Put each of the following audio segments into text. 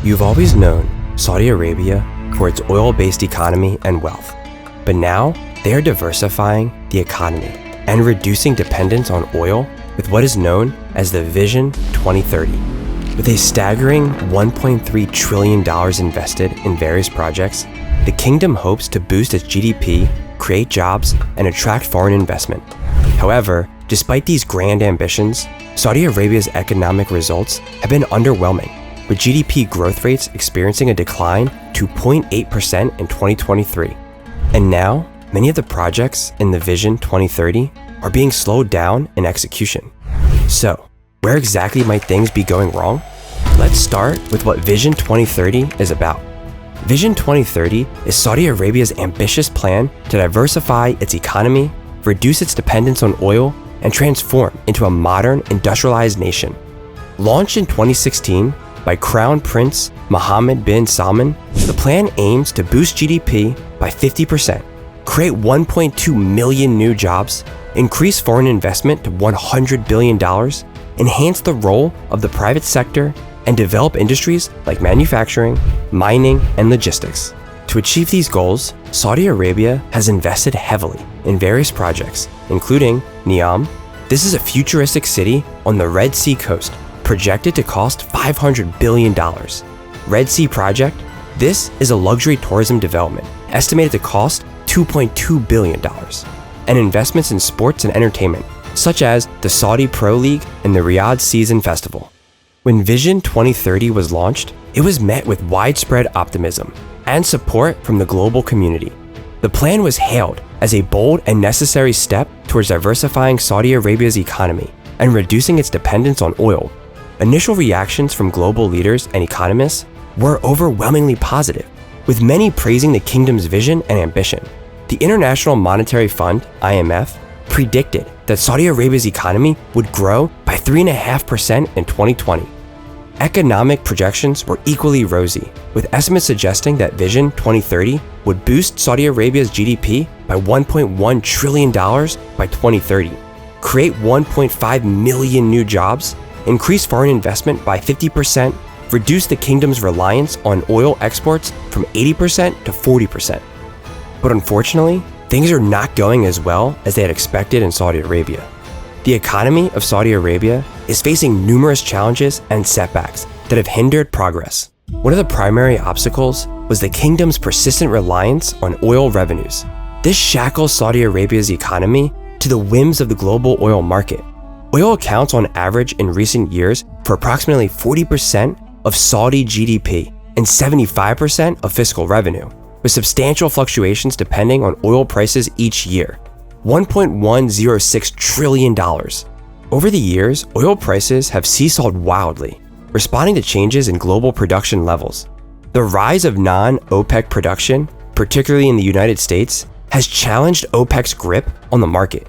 You've always known Saudi Arabia for its oil-based economy and wealth, but now they are diversifying the economy and reducing dependence on oil with what is known as the Vision 2030. With a staggering $1.3 trillion invested in various projects, the kingdom hopes to boost its GDP, create jobs, and attract foreign investment. However, despite these grand ambitions, Saudi Arabia's economic results have been underwhelming, with GDP growth rates experiencing a decline to 0.8% in 2023. And now, many of the projects in the Vision 2030 are being slowed down in execution. So, where exactly might things be going wrong? Let's start with what Vision 2030 is about. Vision 2030 is Saudi Arabia's ambitious plan to diversify its economy, reduce its dependence on oil, and transform into a modern, industrialized nation. Launched in 2016 by Crown Prince Mohammed bin Salman, the plan aims to boost GDP by 50%, create 1.2 million new jobs, increase foreign investment to $100 billion, enhance the role of the private sector, and develop industries like manufacturing, mining, and logistics. To achieve these goals, Saudi Arabia has invested heavily in various projects, including Neom. This is a futuristic city on the Red Sea coast, projected to cost $500 billion. Red Sea Project. This is a luxury tourism development, estimated to cost $2.2 billion. And investments in sports and entertainment, such as the Saudi Pro League and the Riyadh Season Festival. When Vision 2030 was launched, it was met with widespread optimism and support from the global community. The plan was hailed as a bold and necessary step towards diversifying Saudi Arabia's economy and reducing its dependence on oil. Initial reactions from global leaders and economists were overwhelmingly positive, with many praising the kingdom's vision and ambition. The International Monetary Fund, IMF, predicted that Saudi Arabia's economy would grow by 3.5% in 2020. Economic projections were equally rosy, with estimates suggesting that Vision 2030 would boost Saudi Arabia's GDP by $1.1 trillion by 2030, create 1.5 million new jobs, increase foreign investment by 50%, reduce the kingdom's reliance on oil exports from 80% to 40%. But unfortunately, things are not going as well as they had expected in Saudi Arabia. The economy of Saudi Arabia is facing numerous challenges and setbacks that have hindered progress. One of the primary obstacles was the kingdom's persistent reliance on oil revenues. This shackles Saudi Arabia's economy to the whims of the global oil market. Oil accounts on average in recent years for approximately 40% of Saudi GDP and 75% of fiscal revenue, with substantial fluctuations depending on oil prices each year. $1.106 trillion. Over the years, oil prices have seesawed wildly, responding to changes in global production levels. The rise of non-OPEC production, particularly in the United States, has challenged OPEC's grip on the market.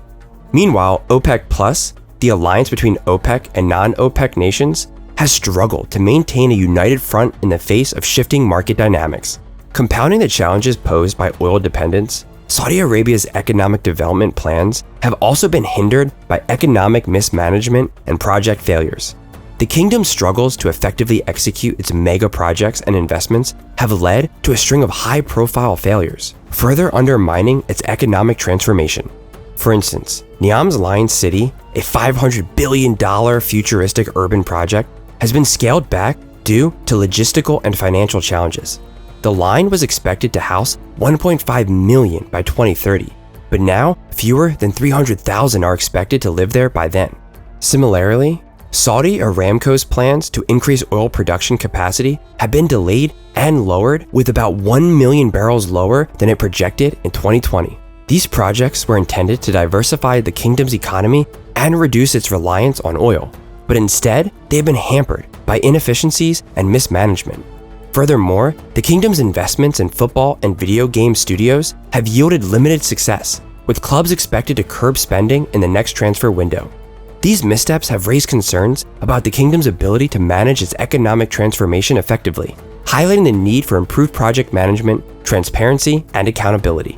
Meanwhile, OPEC+, the alliance between OPEC and non-OPEC nations, has struggled to maintain a united front in the face of shifting market dynamics. Compounding the challenges posed by oil dependence, Saudi Arabia's economic development plans have also been hindered by economic mismanagement and project failures. The kingdom's struggles to effectively execute its mega projects and investments have led to a string of high-profile failures, further undermining its economic transformation. For instance, Neom's Lion City, a $500 billion futuristic urban project, has been scaled back due to logistical and financial challenges. The line was expected to house 1.5 million by 2030, but now fewer than 300,000 are expected to live there by then. Similarly, Saudi Aramco's plans to increase oil production capacity have been delayed and lowered, with about 1 million barrels lower than it projected in 2020. These projects were intended to diversify the kingdom's economy and reduce its reliance on oil, but instead they have been hampered by inefficiencies and mismanagement. Furthermore, the kingdom's investments in football and video game studios have yielded limited success, with clubs expected to curb spending in the next transfer window. These missteps have raised concerns about the kingdom's ability to manage its economic transformation effectively, highlighting the need for improved project management, transparency, and accountability.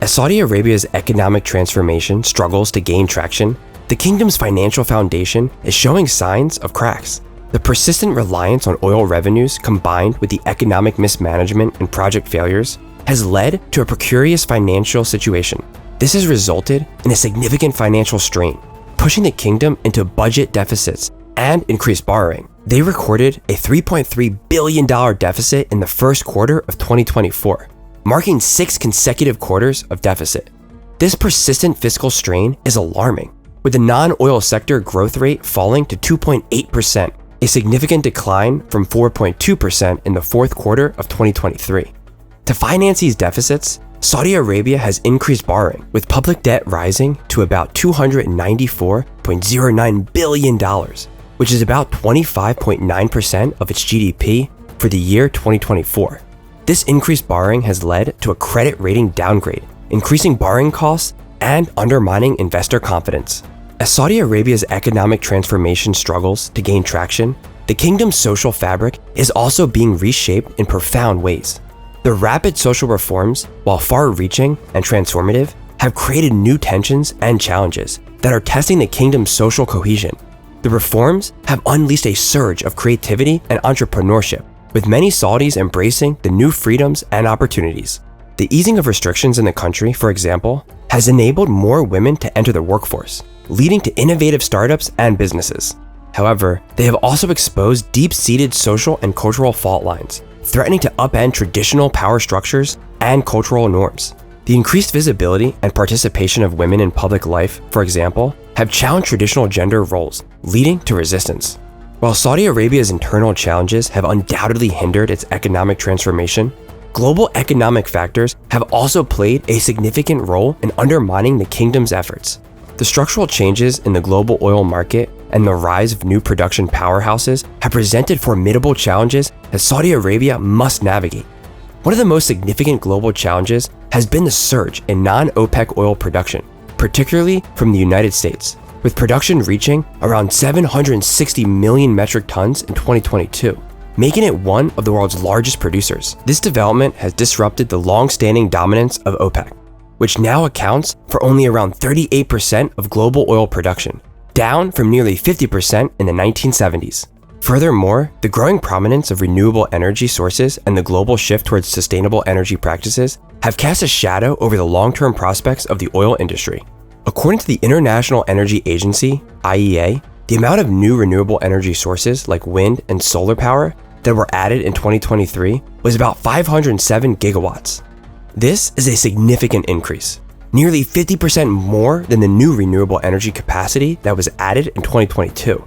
As Saudi Arabia's economic transformation struggles to gain traction, the kingdom's financial foundation is showing signs of cracks. The persistent reliance on oil revenues combined with the economic mismanagement and project failures has led to a precarious financial situation. This has resulted in a significant financial strain, pushing the kingdom into budget deficits and increased borrowing. They recorded a $3.3 billion deficit in the first quarter of 2024, marking 6 consecutive quarters of deficit. This persistent fiscal strain is alarming, with the non-oil sector growth rate falling to 2.8%, a significant decline from 4.2% in the fourth quarter of 2023. To finance these deficits, Saudi Arabia has increased borrowing, with public debt rising to about $294.09 billion, which is about 25.9% of its GDP for the year 2024. This increased borrowing has led to a credit rating downgrade, increasing borrowing costs and undermining investor confidence. As Saudi Arabia's economic transformation struggles to gain traction, the kingdom's social fabric is also being reshaped in profound ways. The rapid social reforms, while far-reaching and transformative, have created new tensions and challenges that are testing the kingdom's social cohesion. The reforms have unleashed a surge of creativity and entrepreneurship, with many Saudis embracing the new freedoms and opportunities. The easing of restrictions in the country, for example, has enabled more women to enter the workforce, leading to innovative startups and businesses. However, they have also exposed deep-seated social and cultural fault lines, threatening to upend traditional power structures and cultural norms. The increased visibility and participation of women in public life, for example, have challenged traditional gender roles, leading to resistance. While Saudi Arabia's internal challenges have undoubtedly hindered its economic transformation, global economic factors have also played a significant role in undermining the kingdom's efforts. The structural changes in the global oil market and the rise of new production powerhouses have presented formidable challenges that Saudi Arabia must navigate. One of the most significant global challenges has been the surge in non-OPEC oil production, particularly from the United States, with production reaching around 760 million metric tons in 2022, making it one of the world's largest producers. This development has disrupted the long-standing dominance of OPEC, which now accounts for only around 38% of global oil production, down from nearly 50% in the 1970s. Furthermore, the growing prominence of renewable energy sources and the global shift towards sustainable energy practices have cast a shadow over the long-term prospects of the oil industry. According to the International Energy Agency, IEA, the amount of new renewable energy sources like wind and solar power that were added in 2023 was about 507 gigawatts. This is a significant increase, nearly 50% more than the new renewable energy capacity that was added in 2022.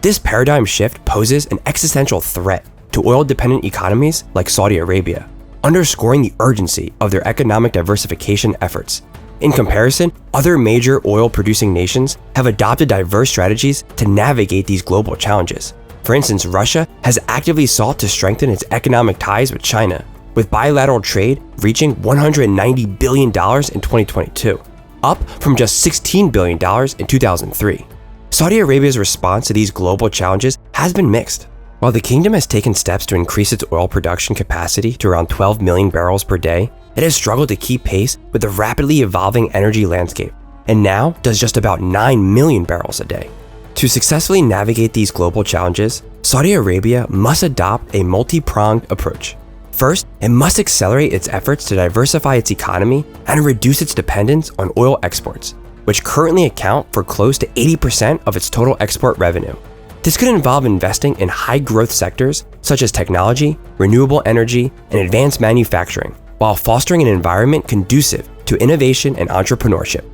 This paradigm shift poses an existential threat to oil-dependent economies like Saudi Arabia, underscoring the urgency of their economic diversification efforts. In comparison, other major oil-producing nations have adopted diverse strategies to navigate these global challenges. For instance, Russia has actively sought to strengthen its economic ties with China, with bilateral trade reaching $190 billion in 2022, up from just $16 billion in 2003. Saudi Arabia's response to these global challenges has been mixed. While the kingdom has taken steps to increase its oil production capacity to around 12 million barrels per day, it has struggled to keep pace with the rapidly evolving energy landscape, and now does just about 9 million barrels a day. To successfully navigate these global challenges, Saudi Arabia must adopt a multi-pronged approach. First, it must accelerate its efforts to diversify its economy and reduce its dependence on oil exports, which currently account for close to 80% of its total export revenue. This could involve investing in high-growth sectors such as technology, renewable energy, and advanced manufacturing, while fostering an environment conducive to innovation and entrepreneurship.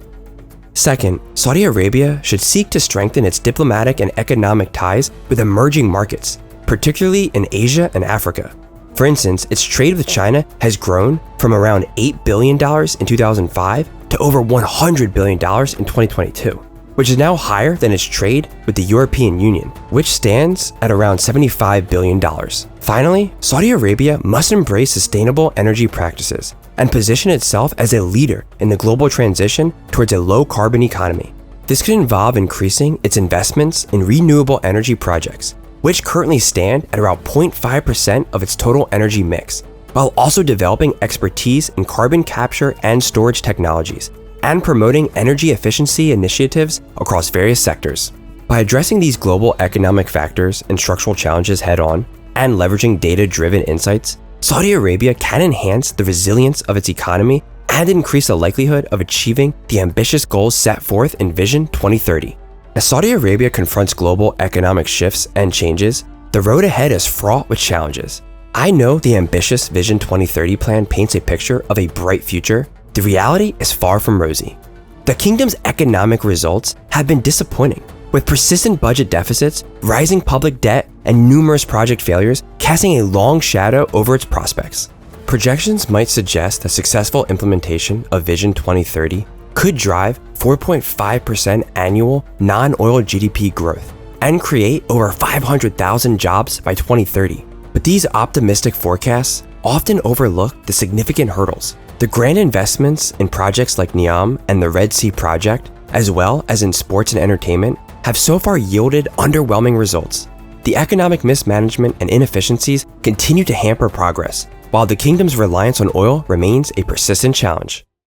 Second, Saudi Arabia should seek to strengthen its diplomatic and economic ties with emerging markets, particularly in Asia and Africa. For instance, its trade with China has grown from around $8 billion in 2005 to over $100 billion in 2022, which is now higher than its trade with the European Union, which stands at around $75 billion. Finally, Saudi Arabia must embrace sustainable energy practices and position itself as a leader in the global transition towards a low-carbon economy. This could involve increasing its investments in renewable energy projects, which currently stand at around 0.5% of its total energy mix, while also developing expertise in carbon capture and storage technologies, and promoting energy efficiency initiatives across various sectors. By addressing these global economic factors and structural challenges head-on, and leveraging data-driven insights, Saudi Arabia can enhance the resilience of its economy and increase the likelihood of achieving the ambitious goals set forth in Vision 2030. As Saudi Arabia confronts global economic shifts and changes, the road ahead is fraught with challenges. I know the ambitious Vision 2030 plan paints a picture of a bright future. The reality is far from rosy. The kingdom's economic results have been disappointing, with persistent budget deficits, rising public debt, and numerous project failures casting a long shadow over its prospects. Projections might suggest a successful implementation of Vision 2030 could drive 4.5% annual non-oil GDP growth and create over 500,000 jobs by 2030. But these optimistic forecasts often overlook the significant hurdles. The grand investments in projects like NEOM and the Red Sea project, as well as in sports and entertainment, have so far yielded underwhelming results. The economic mismanagement and inefficiencies continue to hamper progress, while the kingdom's reliance on oil remains a persistent challenge.